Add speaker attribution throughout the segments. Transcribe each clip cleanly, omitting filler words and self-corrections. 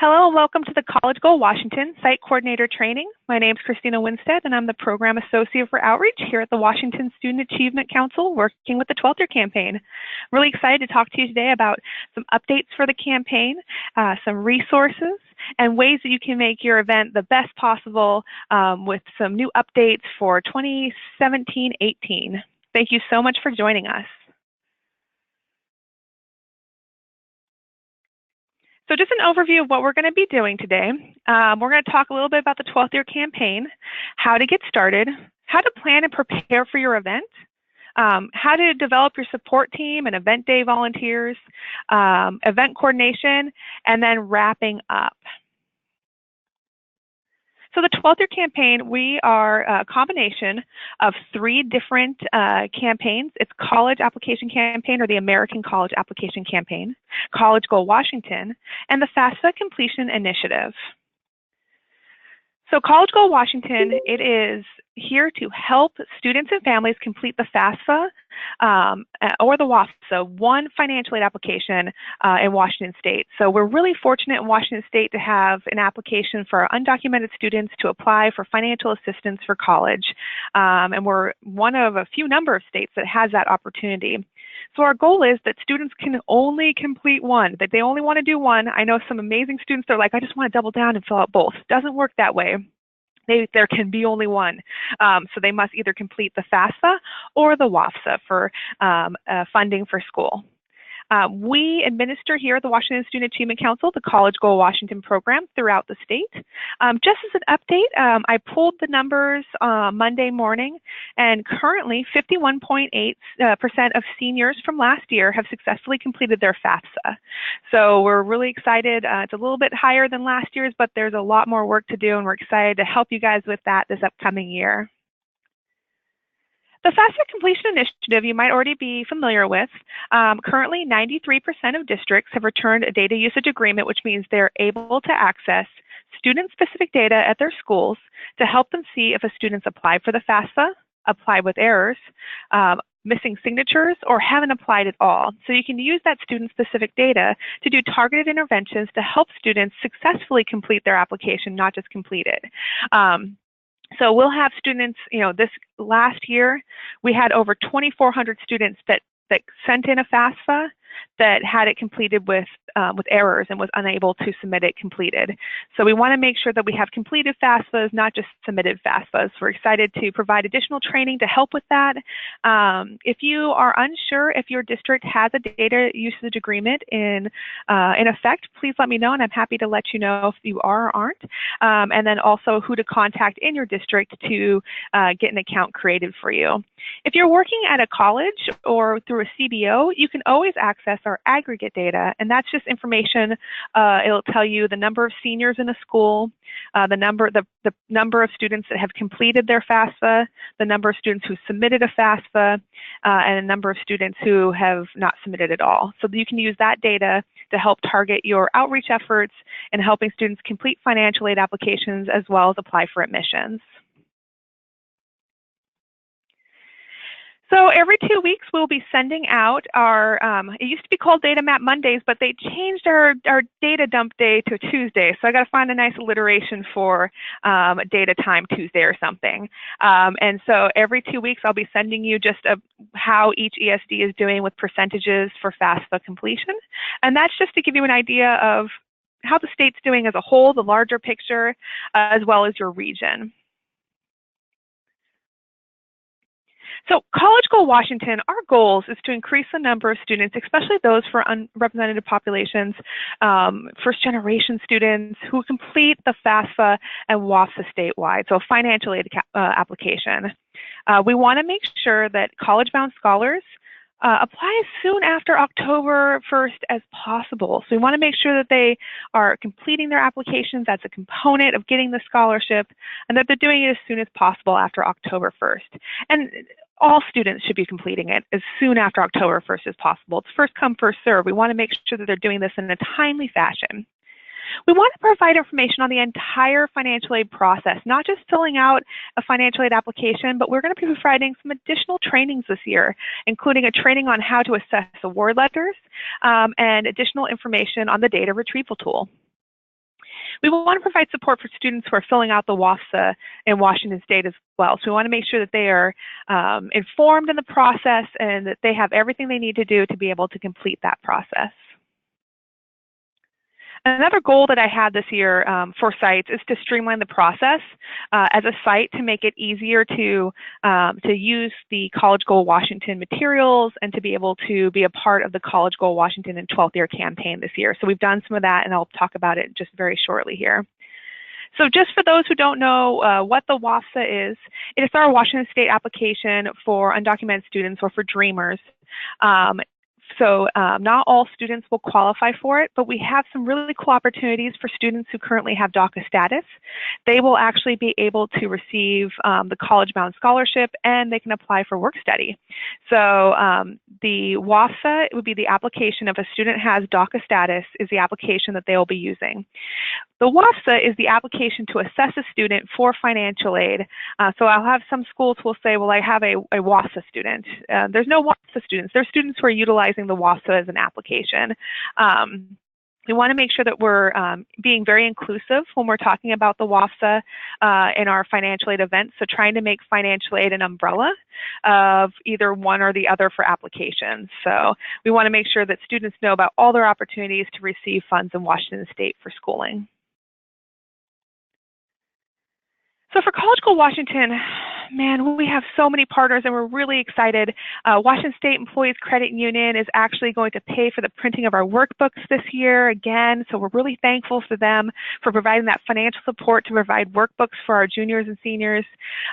Speaker 1: Hello and welcome to the College Goal Washington Site Coordinator Training. My name is Christina Winstead and I'm the Program Associate for Outreach here at the Washington Student Achievement Council working with the 12th Year Campaign. I'm really excited to talk to you today about some updates for the campaign, some resources, and ways that you can make your event the best possible with some new updates for 2017-18. Thank you so much for joining us. So just an overview of what we're going to be doing today. We're going to talk a little bit about the 12th Year Campaign, how to get started, how to plan and prepare for your event, how to develop your support team and event day volunteers, event coordination, and then wrapping up. So the 12th Year Campaign, we are a combination of 3 different campaigns. It's College Application Campaign, or the American College Application Campaign, College Goal Washington, and the FAFSA Completion Initiative. So College Goal Washington, it is here to help students and families complete the FAFSA or the WAFSA, one financial aid application in Washington State. So we're really fortunate in Washington State to have an application for our undocumented students to apply for financial assistance for college. And we're one of a few number of states that has that opportunity. So our goal is that students can only complete one, that they only want to do one. I know some amazing students, they're like, I just want to double down and fill out both. It doesn't work that way. There can be only one. So they must either complete the FAFSA or the WAFSA for funding for school. We administer here at the Washington Student Achievement Council the College Goal Washington program throughout the state. Just as an update, I pulled the numbers Monday morning, and currently 51.8% of seniors from last year have successfully completed their FAFSA. So we're really excited. It's a little bit higher than last year's, but there's a lot more work to do, and we're excited to help you guys with that this upcoming year. The FAFSA Completion Initiative you might already be familiar with. Currently, 93% of districts have returned a data usage agreement, which means they're able to access student-specific data at their schools to help them see if a student's applied for the FAFSA, applied with errors, missing signatures, or haven't applied at all. So you can use that student-specific data to do targeted interventions to help students successfully complete their application, not just complete it. So we'll have students, this last year, we had over 2,400 students that sent in a FAFSA that had it completed with errors and was unable to submit it completed. So we want to make sure that we have completed FAFSAs, not just submitted FAFSAs. We're excited to provide additional training to help with that. If you are unsure if your district has a data usage agreement in effect, please let me know, and I'm happy to let you know if you are or aren't. And then also who to contact in your district to get an account created for you. If you're working at a college or through a CBO, you can always access our aggregate data, and that's just information. It'll tell you the number of seniors in a school, the number of students that have completed their FAFSA, the number of students who submitted a FAFSA, and a number of students who have not submitted at all. So you can use that data to help target your outreach efforts in helping students complete financial aid applications as well as apply for admissions. So every 2 weeks, we'll be sending out our, it used to be called Data Map Mondays, but they changed our data dump day to Tuesday. So I got to find a nice alliteration for Data Time Tuesday or something. And so every 2 weeks, I'll be sending you just how each ESD is doing with percentages for FAFSA completion. And that's just to give you an idea of how the state's doing as a whole, the larger picture, as well as your region. So College Goal Washington, our goals is to increase the number of students, especially those for unrepresented populations, first-generation students who complete the FAFSA and WAFSA statewide, so a financial aid application. We want to make sure that college-bound scholars apply as soon after October 1st as possible. So we want to make sure that they are completing their applications. That's a component of getting the scholarship, and that they're doing it as soon as possible after October 1st. And all students should be completing it as soon after October 1st as possible. It's first come, first serve. We want to make sure that they're doing this in a timely fashion. We want to provide information on the entire financial aid process, not just filling out a financial aid application, but we're going to be providing some additional trainings this year, including a training on how to assess award letters and additional information on the data retrieval tool. We want to provide support for students who are filling out the WAFSA in Washington State as well. So we want to make sure that they are informed in the process and that they have everything they need to do to be able to complete that process. Another goal that I had this year for sites is to streamline the process as a site to make it easier to use the College Goal Washington materials and to be able to be a part of the College Goal Washington and 12th Year campaign this year. So we've done some of that, and I'll talk about it just very shortly here. So just for those who don't know what the WAFSA is, it is our Washington State application for undocumented students or for Dreamers. So not all students will qualify for it, but we have some really cool opportunities for students who currently have DACA status. They will actually be able to receive the College Bound Scholarship, and they can apply for work study. So the WAFSA would be the application if a student has DACA status is the application that they will be using. The WAFSA is the application to assess a student for financial aid. So I'll have some schools who will say, well, I have a WAFSA student. There's no WAFSA students. There's students who are utilizing the WAFSA as an application. We want to make sure that we're being very inclusive when we're talking about the WAFSA in our financial aid events. So trying to make financial aid an umbrella of either one or the other for applications. So we want to make sure that students know about all their opportunities to receive funds in Washington State for schooling. So for College Goal Washington, man, we have so many partners and we're really excited. Washington State Employees Credit Union is actually going to pay for the printing of our workbooks this year again. So we're really thankful for them for providing that financial support to provide workbooks for our juniors and seniors.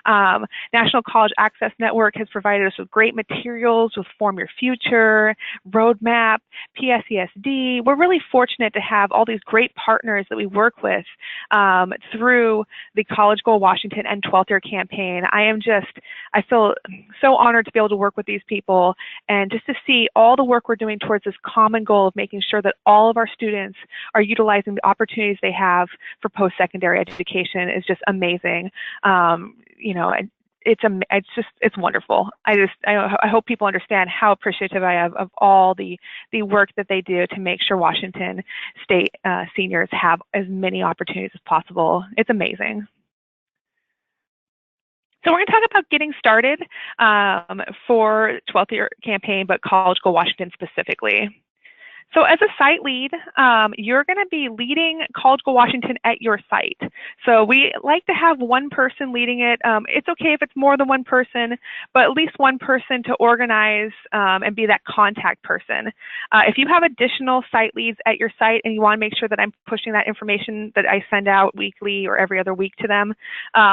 Speaker 1: National College Access Network has provided us with great materials with Form Your Future, Roadmap, PSESD. We're really fortunate to have all these great partners that we work with through the College Goal Washington and 12th Year campaign. I feel so honored to be able to work with these people and just to see all the work we're doing towards this common goal of making sure that all of our students are utilizing the opportunities they have for post-secondary education is just amazing. You know, it's wonderful. I hope people understand how appreciative I am of all the work that they do to make sure Washington State seniors have as many opportunities as possible. It's amazing. So we're going to talk about getting started for 12th Year campaign, but College Goal Washington specifically. So as a site lead, you're going to be leading College Goal Washington at your site. So we like to have one person leading it. It's okay if it's more than one person, but at least one person to organize and be that contact person. If you have additional site leads at your site and you want to make sure that I'm pushing that information that I send out weekly or every other week to them,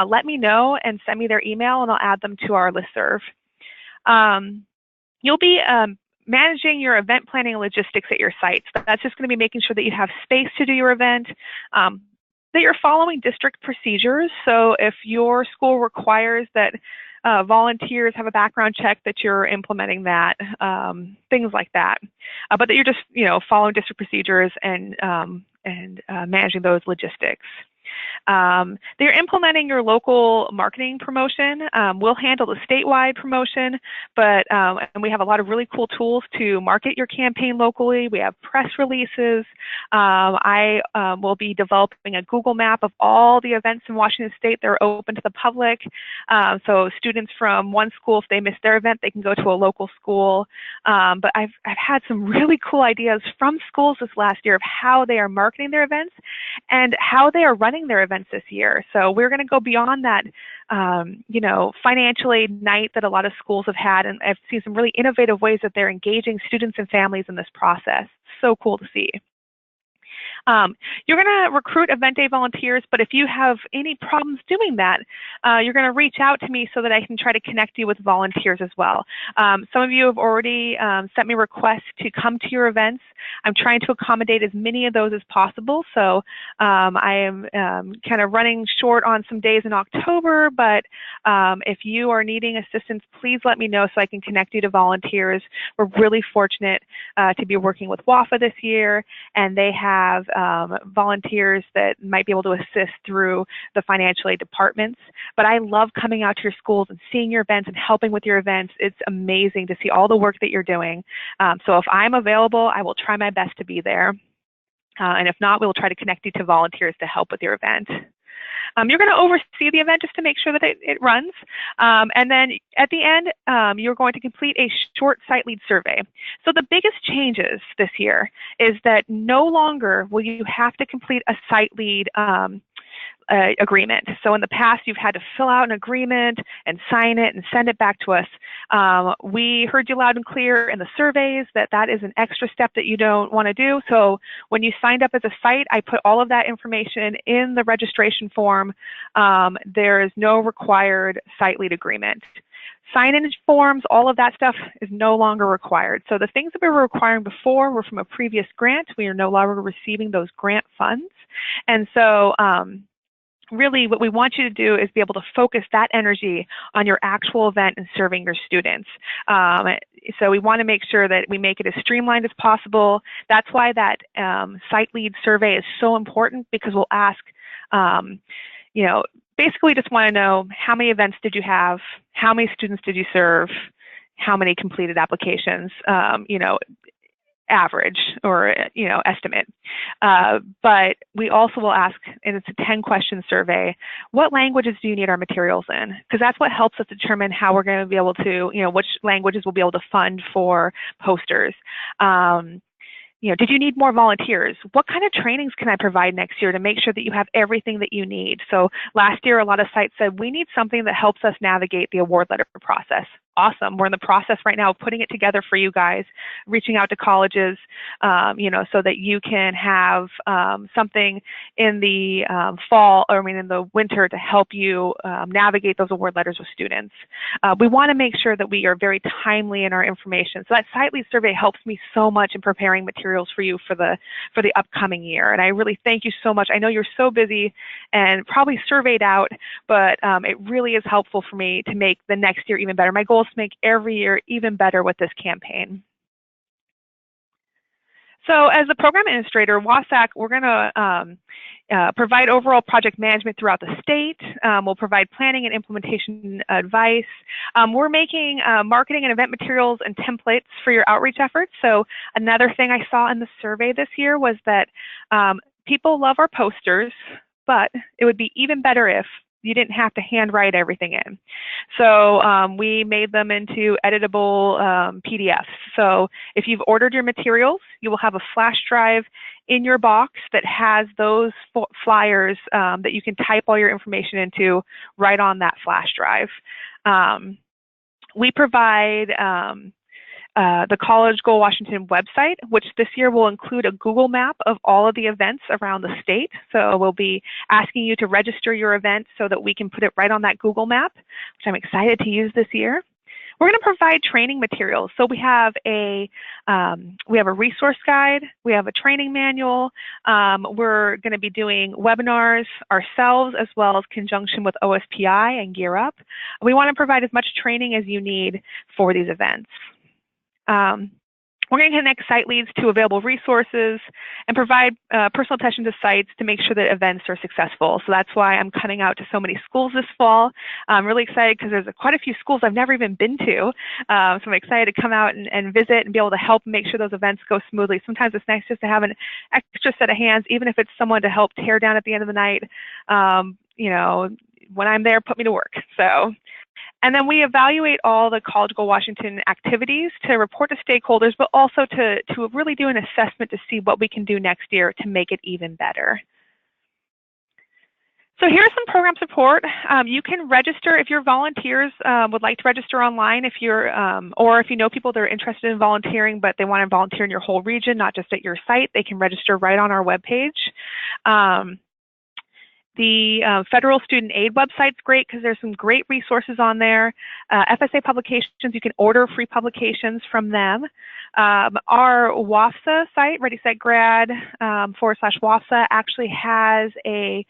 Speaker 1: let me know and send me their email and I'll add them to our listserv. You'll be managing your event planning and logistics at your site. So that's just going to be making sure that you have space to do your event, that you're following district procedures. So if your school requires that volunteers have a background check, that you're implementing that, things like that. But that you're just, following district procedures and managing those logistics. They're implementing your local marketing promotion. We'll handle the statewide promotion, but and we have a lot of really cool tools to market your campaign locally. We have press releases. I will be developing a Google map of all the events in Washington State that are open to the public. So students from one school, if they miss their event, they can go to a local school. But I've had some really cool ideas from schools this last year of how they are marketing their events and how they are running their events this year. So we're going to go beyond that, financial aid night that a lot of schools have had, and I've seen some really innovative ways that they're engaging students and families in this process. So cool to see. You're going to recruit event day volunteers, but if you have any problems doing that, you're going to reach out to me so that I can try to connect you with volunteers as well. Some of you have already sent me requests to come to your events. I'm trying to accommodate as many of those as possible, so I am kind of running short on some days in October, but if you are needing assistance, please let me know so I can connect you to volunteers. We're really fortunate to be working with WAFA this year, and they have volunteers that might be able to assist through the financial aid departments. But I love coming out to your schools and seeing your events and helping with your events. It's amazing to see all the work that you're doing. So if I'm available, I will try my best to be there. And if not, we'll try to connect you to volunteers to help with your event. You're going to oversee the event just to make sure that it runs. And then at the end, you're going to complete a short site lead survey. So the biggest changes this year is that no longer will you have to complete a site lead agreement. So in the past, you've had to fill out an agreement and sign it and send it back to us. We heard you loud and clear in the surveys that that is an extra step that you don't want to do. So when you signed up as a site, I put all of that information in the registration form. There is no required site lead agreement. Sign-in forms, all of that stuff is no longer required. So the things that we were requiring before were from a previous grant. We are no longer receiving those grant funds. And so really what we want you to do is be able to focus that energy on your actual event and serving your students. So we want to make sure that we make it as streamlined as possible. That's why that site lead survey is so important, because we'll ask, you know, basically just want to know how many events did you have, how many students did you serve, how many completed applications, you know, average or, you know, estimate. But we also will ask, and it's a 10-question survey, what languages do you need our materials in? Because that's what helps us determine how we're going to be able to, you know, which languages we'll be able to fund for posters. You know, did you need more volunteers? What kind of trainings can I provide next year to make sure that you have everything that you need? So last year, a lot of sites said, we need something that helps us navigate the award letter process. Awesome. We're in the process right now of putting it together for you guys, reaching out to colleges, you know, so that you can have something in the fall, or I mean in the winter, to help you navigate those award letters with students. We want to make sure that we are very timely in our information. So that site lead survey helps me so much in preparing materials for you for the upcoming year. And I really thank you so much. I know you're so busy and probably surveyed out, but it really is helpful for me to make the next year even better. My goal is to make every year even better with this campaign. So as the program administrator, WASAC, we're going to provide overall project management throughout the state. We'll provide planning and implementation advice. We're making marketing and event materials and templates for your outreach efforts. So another thing I saw in the survey this year was that people love our posters, but it would be even better if you didn't have to handwrite everything in. So we made them into editable PDFs. So if you've ordered your materials, you will have a flash drive in your box that has those flyers that you can type all your information into right on that flash drive. We provide the College Go Washington website, which this year will include a Google map of all of the events around the state. So we'll be asking you to register your event so that we can put it right on that Google map, which I'm excited to use this year. We're going to provide training materials. So we have a resource guide, we have a training manual. We're going to be doing webinars ourselves, as well as conjunction with OSPI and Gear Up. We want to provide as much training as you need for these events. We're going to connect site leads to available resources and provide personal attention to sites to make sure that events are successful. So that's why I'm cutting out to so many schools this fall. I'm really excited because there's quite a few schools I've never even been to. So I'm excited to come out and visit and be able to help make sure those events go smoothly. Sometimes it's nice just to have an extra set of hands, even if it's someone to help tear down at the end of the night. You know, when I'm there, put me to work. So. And then we evaluate all the College Go Washington activities to report to stakeholders, but also to really do an assessment to see what we can do next year to make it even better. So here's some program support. You can register if your volunteers would like to register online, if you're, or if you know people that are interested in volunteering, but they want to volunteer in your whole region, not just at your site, they can register right on our webpage. The Federal Student Aid website's great because there's some great resources on there. FSA Publications, you can order free publications from them. Our WAFSA site, Ready Set Grad /WAFSA, actually has a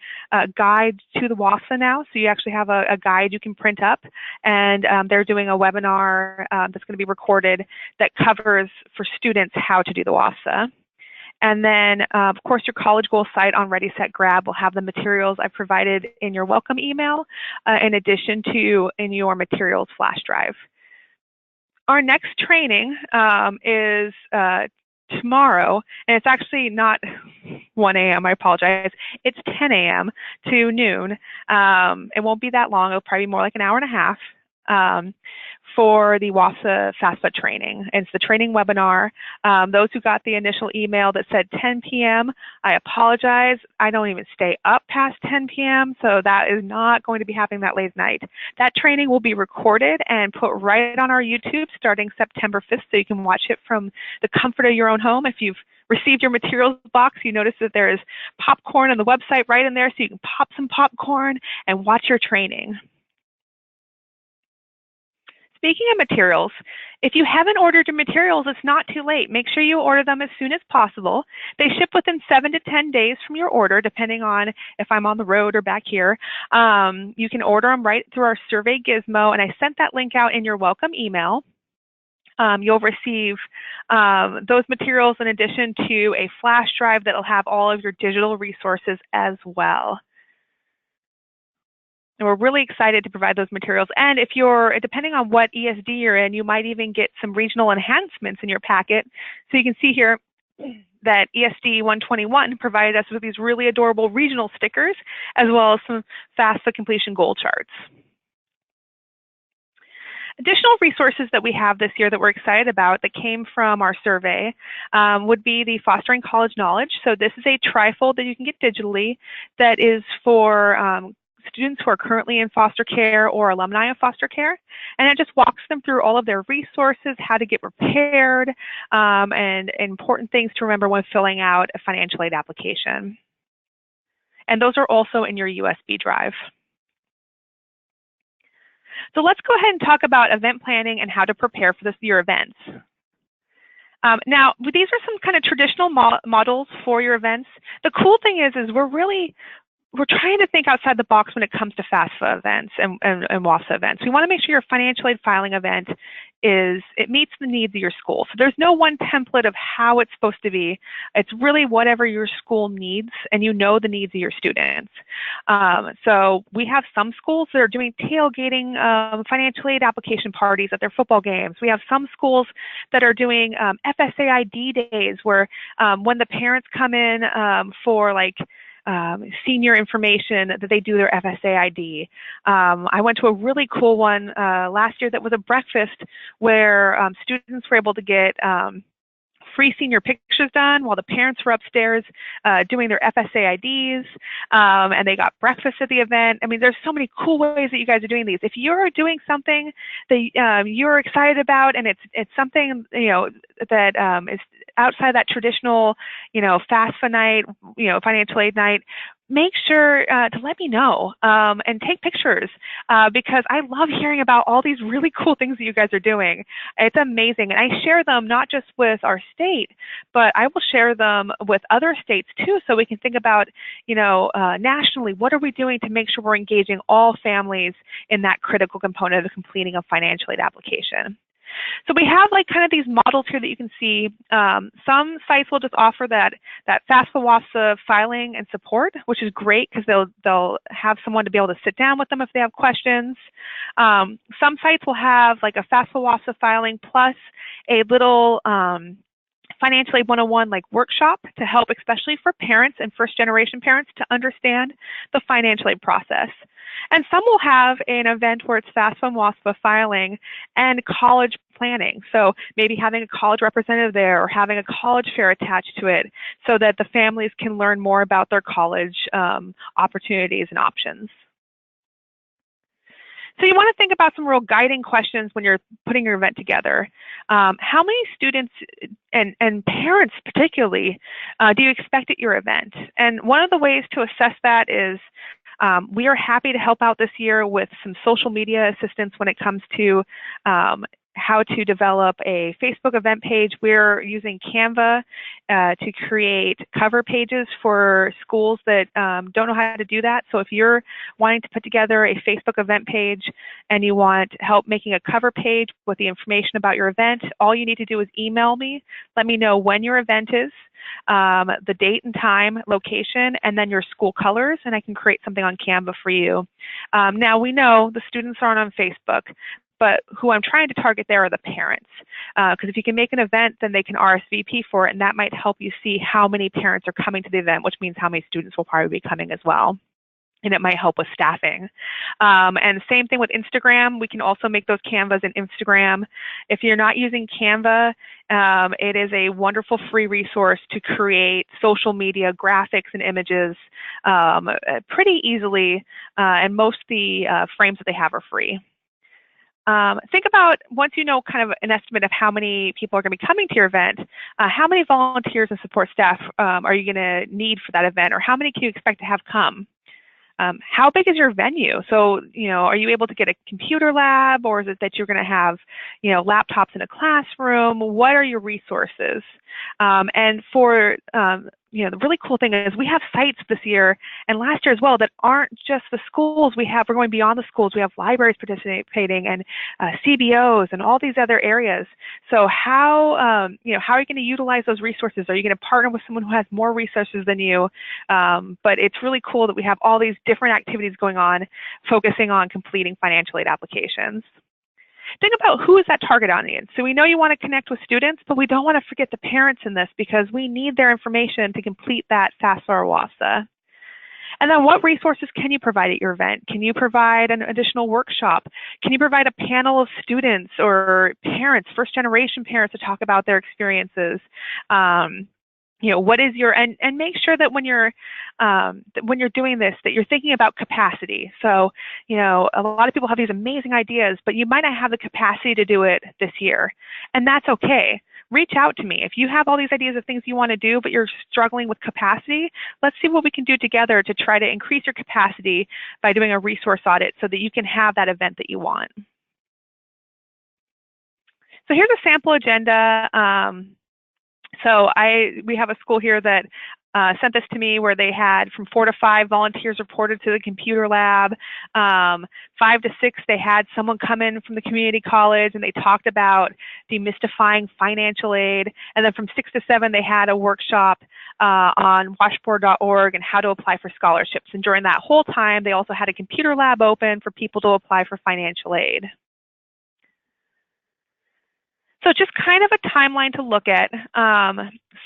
Speaker 1: guide to the WAFSA now. So you actually have a guide you can print up, and they're doing a webinar that's going to be recorded that covers for students how to do the WAFSA. And then, of course, your College Goal site on Ready, Set, Grab will have the materials I provided in your welcome email, in addition to in your materials flash drive. Our next training is tomorrow, and it's actually not 1 a.m., I apologize, it's 10 a.m. to noon. It won't be that long, it'll probably be more like an hour and a half. For the WAFSA FAFSA training. It's the training webinar. Those who got the initial email that said 10 p.m., I apologize. I don't even stay up past 10 p.m., so that is not going to be happening that late night. That training will be recorded and put right on our YouTube starting September 5th, so you can watch it from the comfort of your own home. If you've received your materials box, you notice that there is popcorn on the website right in there, so you can pop some popcorn and watch your training. Speaking of materials, if you haven't ordered your materials, it's not too late. Make sure you order them as soon as possible. They ship within 7 to 10 days from your order, depending on if I'm on the road or back here. You can order them right through our survey gizmo, and I sent that link out in your welcome email. You'll receive those materials in addition to a flash drive that will have all of your digital resources as well. And we're really excited to provide those materials. And if you're, depending on what ESD you're in, you might even get some regional enhancements in your packet. So you can see here that ESD 121 provided us with these really adorable regional stickers, as well as some FAFSA completion goal charts. Additional resources that we have this year that we're excited about that came from our survey would be the Fostering College Knowledge. So this is a trifold that you can get digitally that is for students who are currently in foster care or alumni of foster care, and it just walks them through all of their resources, how to get prepared, and important things to remember when filling out a financial aid application. And those are also in your USB drive. So let's go ahead and talk about event planning and how to prepare for your events. Now, these are some kind of traditional models for your events. The cool thing is we're trying to think outside the box when it comes to FAFSA events and WAFSA events. We want to make sure your financial aid filing event meets the needs of your school. So there's no one template of how it's supposed to be. It's really whatever your school needs, and you know the needs of your students. So we have some schools that are doing tailgating financial aid application parties at their football games. We have some schools that are doing FSAID days where when the parents come in for like senior information, that they do their FSAID. I went to a really cool one last year that was a breakfast where students were able to get free senior pictures done while the parents were upstairs doing their FSAIDs, and they got breakfast at the event. I mean, there's so many cool ways that you guys are doing these. If you're doing something that you're excited about, and it's something that is outside that traditional, FAFSA night, financial aid night, make sure to let me know and take pictures because I love hearing about all these really cool things that you guys are doing. It's amazing. And I share them not just with our state, but I will share them with other states too, so we can think about, nationally, what are we doing to make sure we're engaging all families in that critical component of completing a financial aid application. So we have kind of these models here that you can see. Some sites will just offer that FAFSA WAFSA filing and support, which is great because they'll have someone to be able to sit down with them if they have questions. Some sites will have like a FAFSA WAFSA filing plus a little Financial Aid 101 workshop to help, especially for parents and first generation parents, to understand the financial aid process. And some will have an event where it's FAFSA and WAFSA filing and college planning. So maybe having a college representative there or having a college fair attached to it so that the families can learn more about their college opportunities and options. So you want to think about some real guiding questions when you're putting your event together. How many students and parents particularly do you expect at your event? And one of the ways to assess that is we are happy to help out this year with some social media assistance when it comes to how to develop a Facebook event page. We're using Canva to create cover pages for schools that don't know how to do that. So if you're wanting to put together a Facebook event page and you want help making a cover page with the information about your event, all you need to do is email me. Let me know when your event is, the date and time, location, and then your school colors, and I can create something on Canva for you. Now we know the students aren't on Facebook, but who I'm trying to target there are the parents. Because if you can make an event, then they can RSVP for it, and that might help you see how many parents are coming to the event, which means how many students will probably be coming as well. And it might help with staffing. And same thing with Instagram. We can also make those Canvas in Instagram. If you're not using Canva, it is a wonderful free resource to create social media graphics and images pretty easily, and most of the frames that they have are free. Think about, once you know kind of an estimate of how many people are going to be coming to your event, how many volunteers and support staff are you going to need for that event, or how many can you expect to have come? How big is your venue? So, are you able to get a computer lab, or is it that you're going to have, laptops in a classroom? What are your resources? And for, the really cool thing is we have sites this year and last year as well that aren't just the schools. We're going beyond the schools. We have libraries participating, and CBOs and all these other areas. So how are you going to utilize those resources? Are you going to partner with someone who has more resources than you? But it's really cool that we have all these different activities going on, focusing on completing financial aid applications. Think about who is that target audience. So we know you want to connect with students, but we don't want to forget the parents in this, because we need their information to complete that FAFSA or WAFSA. And then what resources can you provide at your event? Can you provide an additional workshop? Can you provide a panel of students or parents, first-generation parents, to talk about their experiences? What is your, and make sure that when you're doing this, that you're thinking about capacity. So, a lot of people have these amazing ideas, but you might not have the capacity to do it this year, and that's okay. Reach out to me. If you have all these ideas of things you want to do, but you're struggling with capacity, let's see what we can do together to try to increase your capacity by doing a resource audit so that you can have that event that you want. So here's a sample agenda. So we have a school here that sent this to me, where they had from 4 to 5 volunteers reported to the computer lab. 5 to 6, they had someone come in from the community college, and they talked about demystifying financial aid. And then from 6 to 7, they had a workshop on washboard.org and how to apply for scholarships. And during that whole time, they also had a computer lab open for people to apply for financial aid. So just kind of a timeline to look at,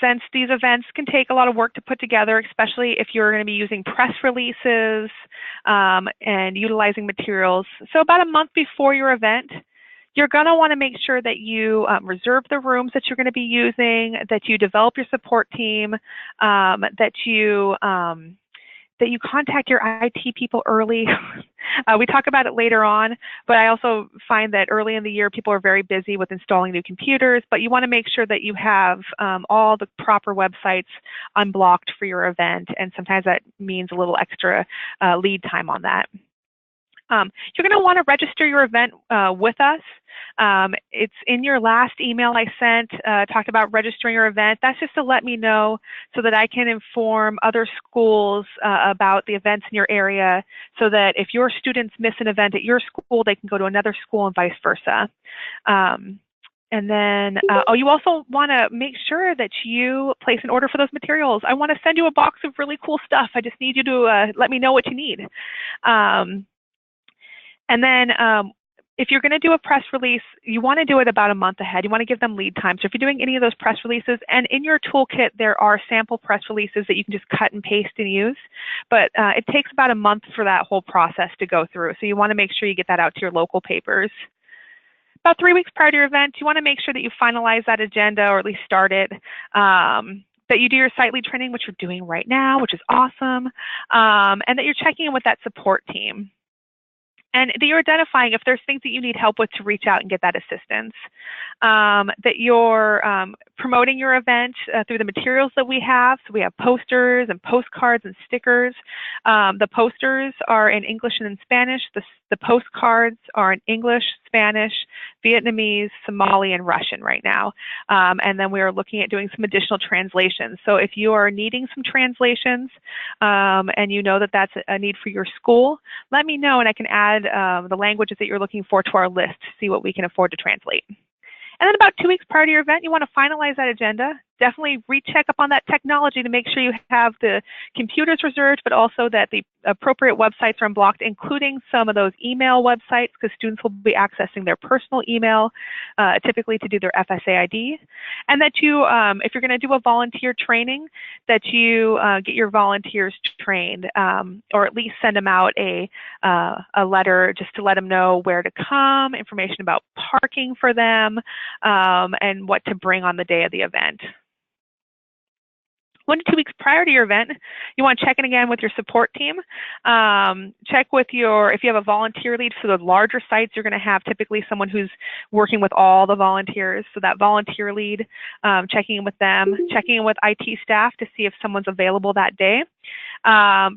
Speaker 1: since these events can take a lot of work to put together, especially if you're going to be using press releases and utilizing materials. So about a month before your event, you're going to want to make sure that you reserve the rooms that you're going to be using, that you develop your support team, that you contact your IT people early. We talk about it later on, but I also find that early in the year, people are very busy with installing new computers, but you want to make sure that you have all the proper websites unblocked for your event, and sometimes that means a little extra lead time on that. You're going to want to register your event with us. It's in your last email I sent, talked about registering your event. That's just to let me know so that I can inform other schools about the events in your area, so that if your students miss an event at your school, they can go to another school and vice versa. And then, you also want to make sure that you place an order for those materials. I want to send you a box of really cool stuff. I just need you to let me know what you need. And then if you're going to do a press release, you want to do it about a month ahead. You want to give them lead time. So if you're doing any of those press releases, and in your toolkit, there are sample press releases that you can just cut and paste and use. But it takes about a month for that whole process to go through. So you want to make sure you get that out to your local papers. About 3 weeks prior to your event, you want to make sure that you finalize that agenda, or at least start it. That you do your site lead training, which you're doing right now, which is awesome. And that you're checking in with that support team. And that you're identifying if there's things that you need help with to reach out and get that assistance. That you're promoting your event through the materials that we have. So we have posters and postcards and stickers. The posters are in English and in Spanish. The postcards are in English, Spanish, Vietnamese, Somali, and Russian right now. And then we are looking at doing some additional translations. So if you are needing some translations and you know that that's a need for your school, let me know, and I can add the languages that you're looking for to our list to see what we can afford to translate. And then about 2 weeks prior to your event, you want to finalize that agenda, definitely recheck up on that technology to make sure you have the computers reserved, but also that the appropriate websites are unblocked, including some of those email websites, because students will be accessing their personal email, typically to do their FSA ID. And that you, if you're going to do a volunteer training, that you get your volunteers trained, or at least send them out a letter just to let them know where to come, information about parking for them, and what to bring on the day of the event. 1 to 2 weeks prior to your event, you want to check in again with your support team. Check with if you have a volunteer lead for the larger sites, you're going to have typically someone who's working with all the volunteers. So that volunteer lead, checking in with them, checking in with IT staff to see if someone's available that day.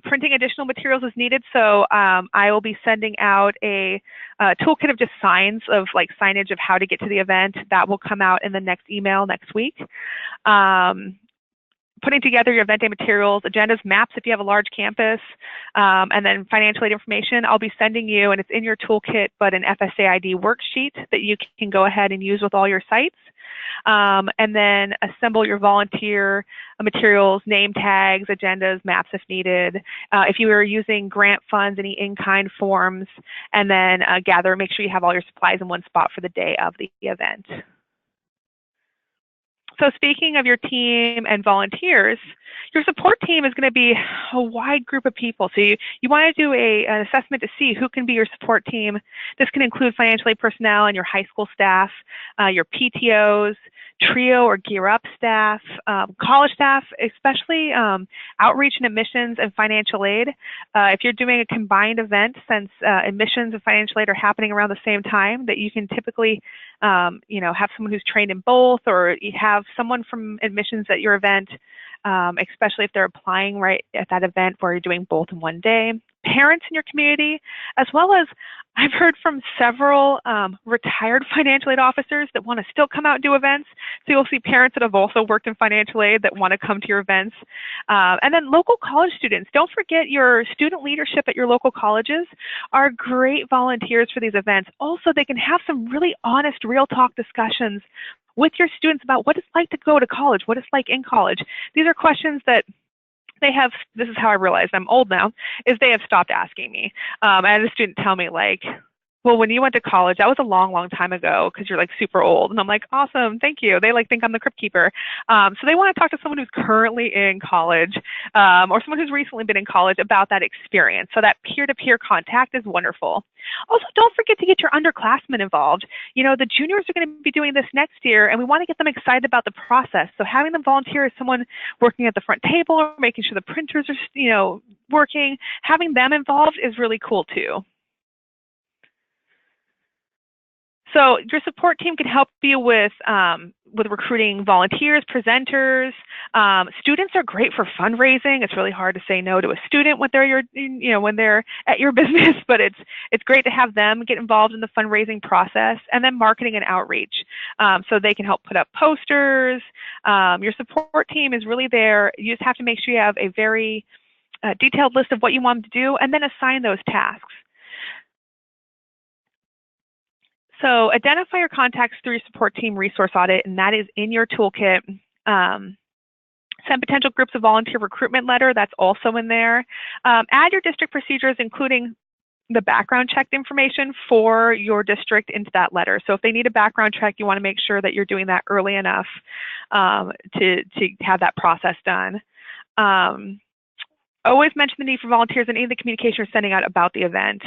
Speaker 1: Printing additional materials is needed, so I will be sending out a toolkit of just signage of how to get to the event. That will come out in the next email next week. Putting together your event day materials, agendas, maps if you have a large campus, and then financial aid information. I'll be sending you, and it's in your toolkit, but an FSA ID worksheet that you can go ahead and use with all your sites. And then assemble your volunteer materials, name tags, agendas, maps if needed. If you are using grant funds, any in-kind forms, and then make sure you have all your supplies in one spot for the day of the event. So speaking of your team and volunteers, your support team is going to be a wide group of people. So you want to do an assessment to see who can be your support team. This can include financial aid personnel and your high school staff, your PTOs, TRIO or Gear Up staff, college staff, especially outreach and admissions and financial aid. If you're doing a combined event, since admissions and financial aid are happening around the same time, that you can typically have someone who's trained in both, or you have someone from admissions at your event, especially if they're applying right at that event where you're doing both in one day. Parents in your community, as well as I've heard from several retired financial aid officers that want to still come out and do events. So you'll see parents that have also worked in financial aid that want to come to your events. And then local college students. Don't forget your student leadership at your local colleges are great volunteers for these events. Also, they can have some really honest, real talk discussions with your students about what it's like to go to college, what it's like in college. These are questions that they have, this is how I realized I'm old now, is they have stopped asking me. I had a student tell me, like, well, when you went to college, that was a long, long time ago because you're like super old. And I'm like, awesome, thank you. They think I'm the Crypt Keeper. So they want to talk to someone who's currently in college or someone who's recently been in college about that experience. So that peer-to-peer contact is wonderful. Also, don't forget to get your underclassmen involved. You know, the juniors are going to be doing this next year, and we want to get them excited about the process. So having them volunteer as someone working at the front table or making sure the printers are, working, having them involved is really cool too. So your support team can help you with recruiting volunteers, presenters. Students are great for fundraising. It's really hard to say no to a student when they're when they're at your business, but it's great to have them get involved in the fundraising process. And then marketing and outreach, so they can help put up posters. Your support team is really there. You just have to make sure you have a very detailed list of what you want them to do, and then assign those tasks. So identify your contacts through your support team resource audit, and that is in your toolkit. Send potential groups of volunteer recruitment letter, that's also in there. Add your district procedures, including the background check information for your district into that letter. So if they need a background check, you want to make sure that you're doing that early enough to have that process done. Always mention the need for volunteers in any of the communication you're sending out about the event.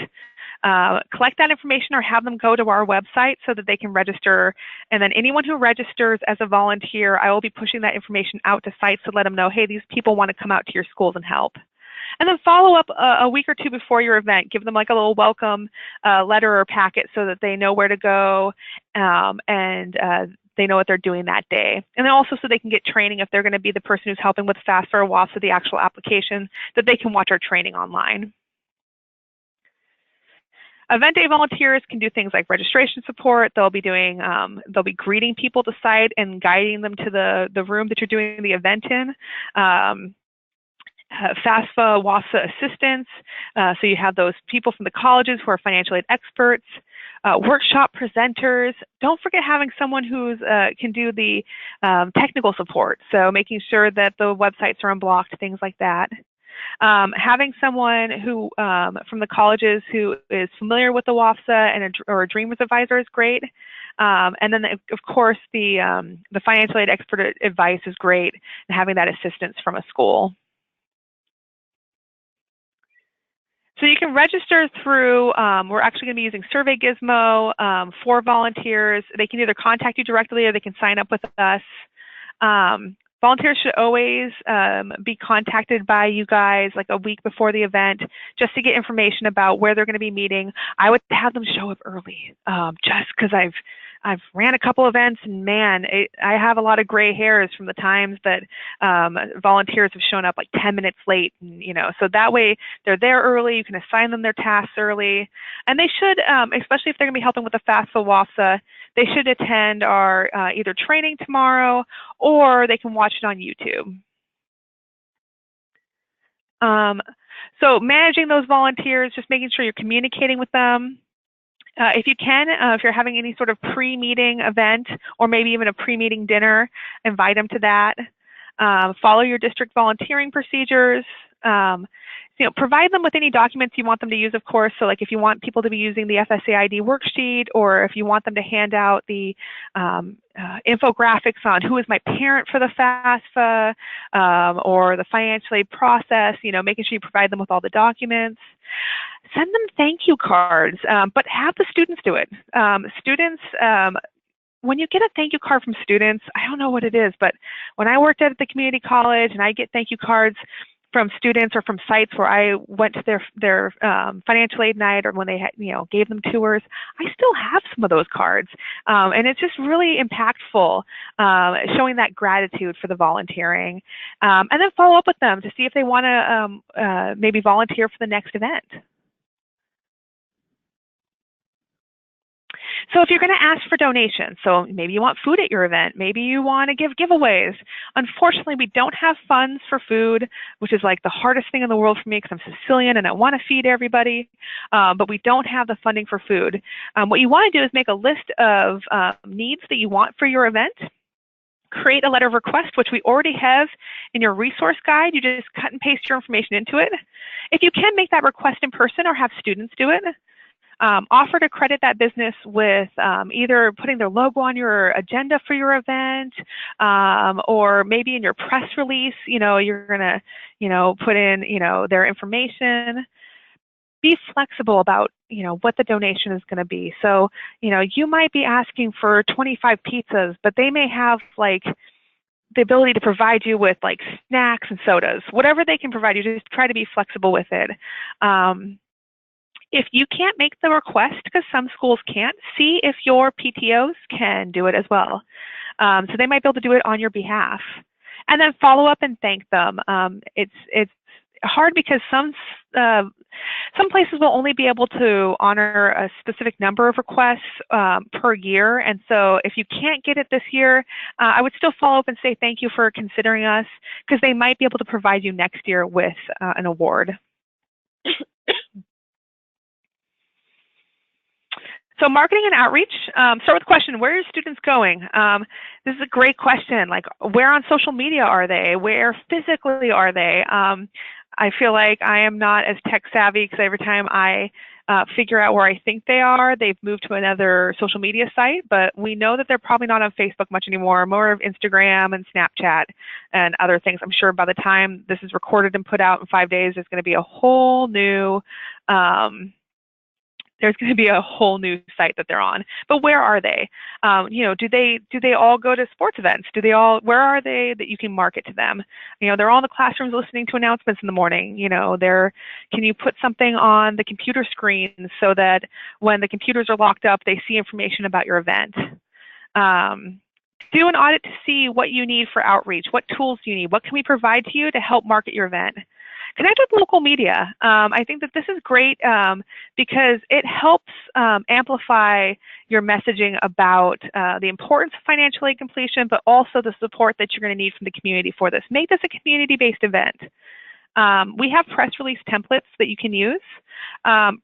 Speaker 1: Collect that information or have them go to our website so that they can register. And then anyone who registers as a volunteer, I will be pushing that information out to sites to let them know, hey, these people want to come out to your schools and help. And then follow up a week or two before your event. Give them like a little welcome letter or packet so that they know where to go and they know what they're doing that day. And then also so they can get training if they're going to be the person who's helping with FAFSA or WAFSA, the actual application, that they can watch our training online. Event day volunteers can do things like registration support. They'll be greeting people to site and guiding them to the room that you're doing the event in. FAFSA, WAFSA assistants. So you have those people from the colleges who are financial aid experts. workshop presenters. Don't forget having someone who can do the technical support, so making sure that the websites are unblocked, things like that. Having someone who from the colleges who is familiar with the WAFSA or a Dreamers advisor is great. And then, of course, the financial aid expert advice is great, and having that assistance from a school. So you can register through, we're actually going to be using Survey Gizmo for volunteers. They can either contact you directly or they can sign up with us. Volunteers should always be contacted by you guys like a week before the event just to get information about where they're going to be meeting. I would have them show up early just because I've ran a couple events, and man, I have a lot of gray hairs from the times that volunteers have shown up like 10 minutes late, and, so that way they're there early. You can assign them their tasks early, and they should, especially if they're going to be helping with the FAFSA WAFSA, they should attend our either training tomorrow or they can watch it on YouTube. So managing those volunteers, just making sure you're communicating with them. If you can, if you're having any sort of pre-meeting event or maybe even a pre-meeting dinner, invite them to that. Follow your district volunteering procedures. Provide them with any documents you want them to use, of course. So like if you want people to be using the FSAID worksheet, or if you want them to hand out the infographics on who is my parent for the FAFSA, or the financial aid process, making sure you provide them with all the documents. Send them thank you cards, but have the students do it. When you get a thank you card from students, I don't know what it is, but when I worked at the community college and I get thank you cards from students or from sites where I went to their financial aid night, or when they had, gave them tours, I still have some of those cards. And it's just really impactful, showing that gratitude for the volunteering. And then follow up with them to see if they want to maybe volunteer for the next event. So if you're going to ask for donations, so maybe you want food at your event, maybe you want to give giveaways. Unfortunately, we don't have funds for food, which is like the hardest thing in the world for me because I'm Sicilian and I want to feed everybody, but we don't have the funding for food. What you want to do is make a list of needs that you want for your event. Create a letter of request, which we already have in your resource guide. You just cut and paste your information into it. If you can, make that request in person or have students do it. Offer to credit that business with either putting their logo on your agenda for your event, or maybe in your press release, you're going to, put in, their information. Be flexible about, what the donation is going to be. So, you might be asking for 25 pizzas, but they may have like the ability to provide you with like snacks and sodas. Whatever they can provide you, just try to be flexible with it. If you can't make the request, because some schools can't, see if your PTOs can do it as well. So they might be able to do it on your behalf. And then follow up and thank them. It's hard because some places will only be able to honor a specific number of requests per year. And so if you can't get it this year, I would still follow up and say thank you for considering us, because they might be able to provide you next year with an award. So marketing and outreach, start with the question, where are students going? This is a great question, like where on social media are they? Where physically are they? I feel like I am not as tech savvy because every time I figure out where I think they are, they've moved to another social media site, but we know that they're probably not on Facebook much anymore, more of Instagram and Snapchat and other things. I'm sure by the time this is recorded and put out in 5 days, there's going to be a whole new site that they're on. But where are they? Do they all go to sports events? Where are they that you can market to them? They're all in the classrooms listening to announcements in the morning. Can you put something on the computer screen so that when the computers are locked up, they see information about your event? Do an audit to see what you need for outreach. What tools do you need? What can we provide to you to help market your event? Connect with local media. I think that this is great because it helps amplify your messaging about the importance of financial aid completion, but also the support that you're going to need from the community for this. Make this a community-based event. We have press release templates that you can use.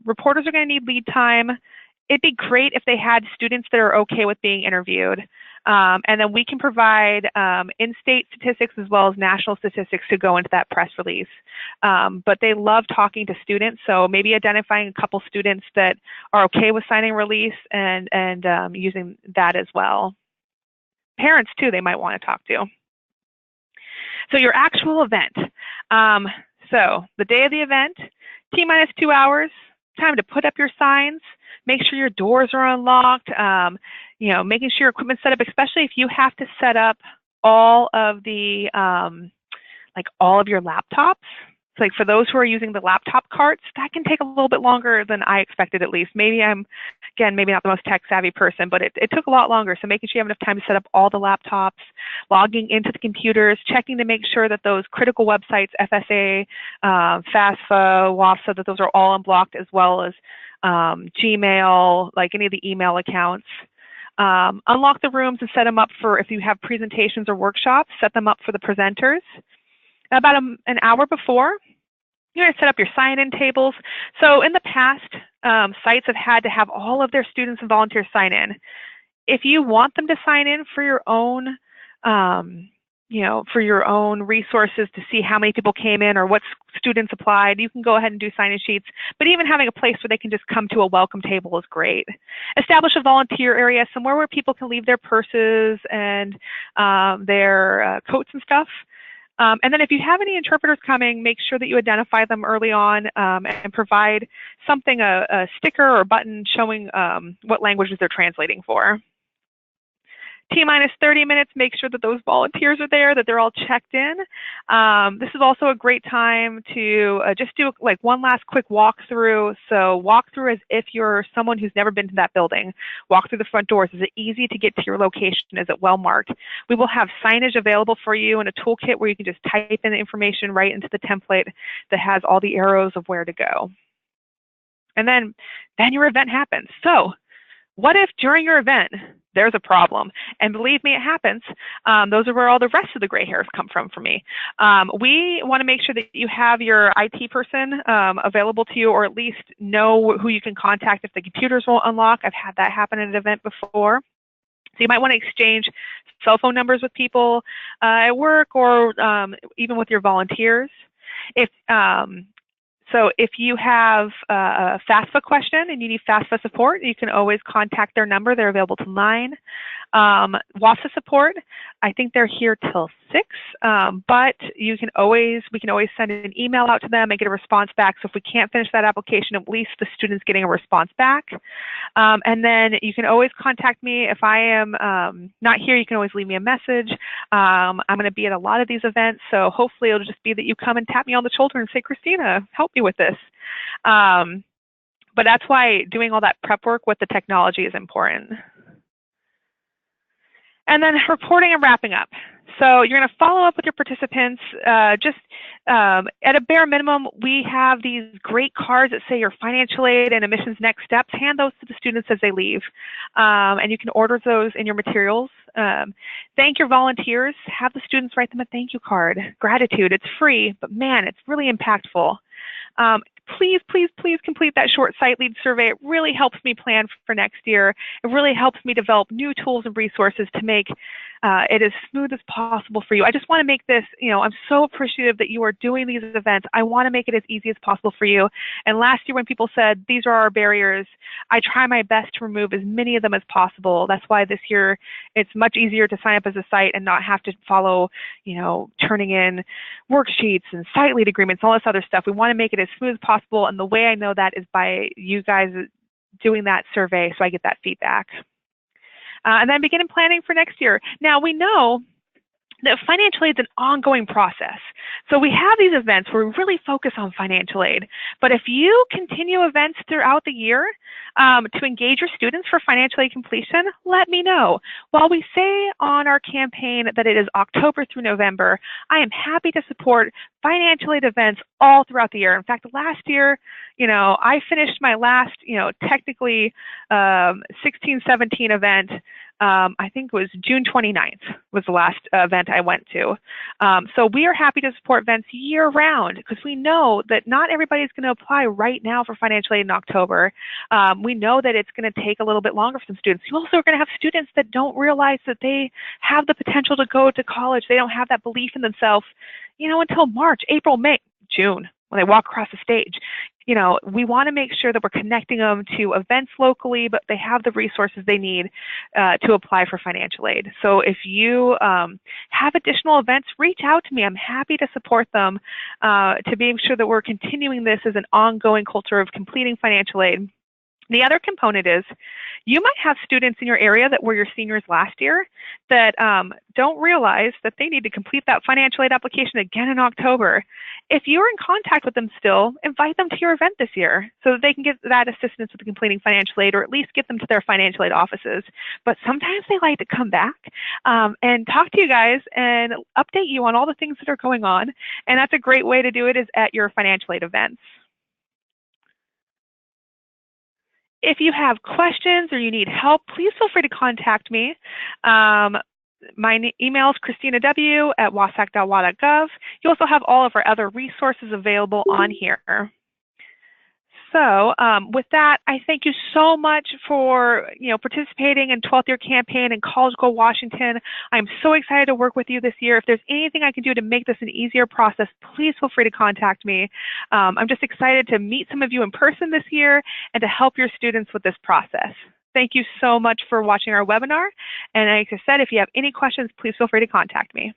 Speaker 1: Reporters are going to need lead time. it'd be great if they had students that are okay with being interviewed. And then we can provide in-state statistics as well as national statistics to go into that press release. But they love talking to students, so maybe identifying a couple students that are okay with signing release and using that as well. Parents too, they might want to talk to. So your actual event. So the day of the event, T-minus 2 hours, time to put up your signs, make sure your doors are unlocked, making sure your equipment's set up, especially if you have to set up all of the, all of your laptops. So like for those who are using the laptop carts, that can take a little bit longer than I expected at least. Maybe I'm, again, maybe not the most tech savvy person, but it took a lot longer. So making sure you have enough time to set up all the laptops, logging into the computers, checking to make sure that those critical websites, FSA, FAFSA, WAFSA, that those are all unblocked, as well as Gmail, like any of the email accounts. Unlock the rooms and set them up for if you have presentations or workshops, set them up for the presenters. About an hour before, you're going to set up your sign-in tables. So in the past, sites have had to have all of their students and volunteers sign in. If you want them to sign in for your own, for your own resources to see how many people came in or what students applied, you can go ahead and do sign-in sheets. But even having a place where they can just come to a welcome table is great. Establish a volunteer area, somewhere where people can leave their purses and their coats and stuff. And then if you have any interpreters coming, make sure that you identify them early on and provide something, a sticker or button showing what languages they're translating for. T-minus 30 minutes, make sure that those volunteers are there, that they're all checked in. This is also a great time to just do like one last quick walkthrough. So walk through as if you're someone who's never been to that building. Walk through the front doors. Is it easy to get to your location? Is it well marked? We will have signage available for you and a toolkit where you can just type in the information right into the template that has all the arrows of where to go. And then your event happens. So what if during your event there's a problem? And believe me, it happens. Those are where all the rest of the gray hairs come from for me. We want to make sure that you have your IT person available to you, or at least know who you can contact if the computers won't unlock. I've had that happen at an event before. So you might want to exchange cell phone numbers with people at work, or even with your volunteers. So if you have a FAFSA question and you need FAFSA support, you can always contact their number. They're available till 9. WAFSA support, I think they're here till 6, but we can always send an email out to them and get a response back. So if we can't finish that application, at least the student's getting a response back. And then you can always contact me. If I am not here, you can always leave me a message. I'm going to be at a lot of these events, so hopefully it'll just be that you come and tap me on the shoulder and say, Christina, help me with this. But that's why doing all that prep work with the technology is important. And then reporting and wrapping up. So you're going to follow up with your participants. At a bare minimum, we have these great cards that say your financial aid and admissions next steps. Hand those to the students as they leave. And you can order those in your materials. Thank your volunteers. Have the students write them a thank you card. Gratitude, it's free, but man, it's really impactful. Please, please, please complete that short site lead survey. It really helps me plan for next year. It really helps me develop new tools and resources to make it as smooth as possible for you. I just want to make this, I'm so appreciative that you are doing these events. I want to make it as easy as possible for you. And last year when people said, these are our barriers, I try my best to remove as many of them as possible. That's why this year it's much easier to sign up as a site and not have to follow, turning in worksheets and site lead agreements, all this other stuff. We want to make it as smooth as possible. And the way I know that is by you guys doing that survey, so I get that feedback. And then begin planning for next year. Now, we know that financial aid is an ongoing process. So we have these events where we really focus on financial aid. But if you continue events throughout the year to engage your students for financial aid completion, let me know. While we say on our campaign that it is October through November, I am happy to support financial aid events all throughout the year. In fact, last year, I finished my last, technically 16-17 event I think it was June 29th was the last event I went to. So we are happy to support events year round because we know that not everybody's going to apply right now for financial aid in October. We know that it's going to take a little bit longer for some students. You also are going to have students that don't realize that they have the potential to go to college. They don't have that belief in themselves, until March, April, May, June, when they walk across the stage. We want to make sure that we're connecting them to events locally, but they have the resources they need to apply for financial aid. So if you have additional events, reach out to me. I'm happy to support them to make sure that we're continuing this as an ongoing culture of completing financial aid. The other component is you might have students in your area that were your seniors last year that don't realize that they need to complete that financial aid application again in October. If you're in contact with them still, invite them to your event this year so that they can get that assistance with completing financial aid, or at least get them to their financial aid offices. But sometimes they like to come back and talk to you guys and update you on all the things that are going on. And that's a great way to do it, is at your financial aid events. If you have questions or you need help, please feel free to contact me. My email is christinaw@wasac.wa.gov. You also have all of our other resources available on here. So with that, I thank you so much for participating in 12th Year Campaign and College Go Washington. I'm so excited to work with you this year. If there's anything I can do to make this an easier process, please feel free to contact me. I'm just excited to meet some of you in person this year and to help your students with this process. Thank you so much for watching our webinar. And like I said, if you have any questions, please feel free to contact me.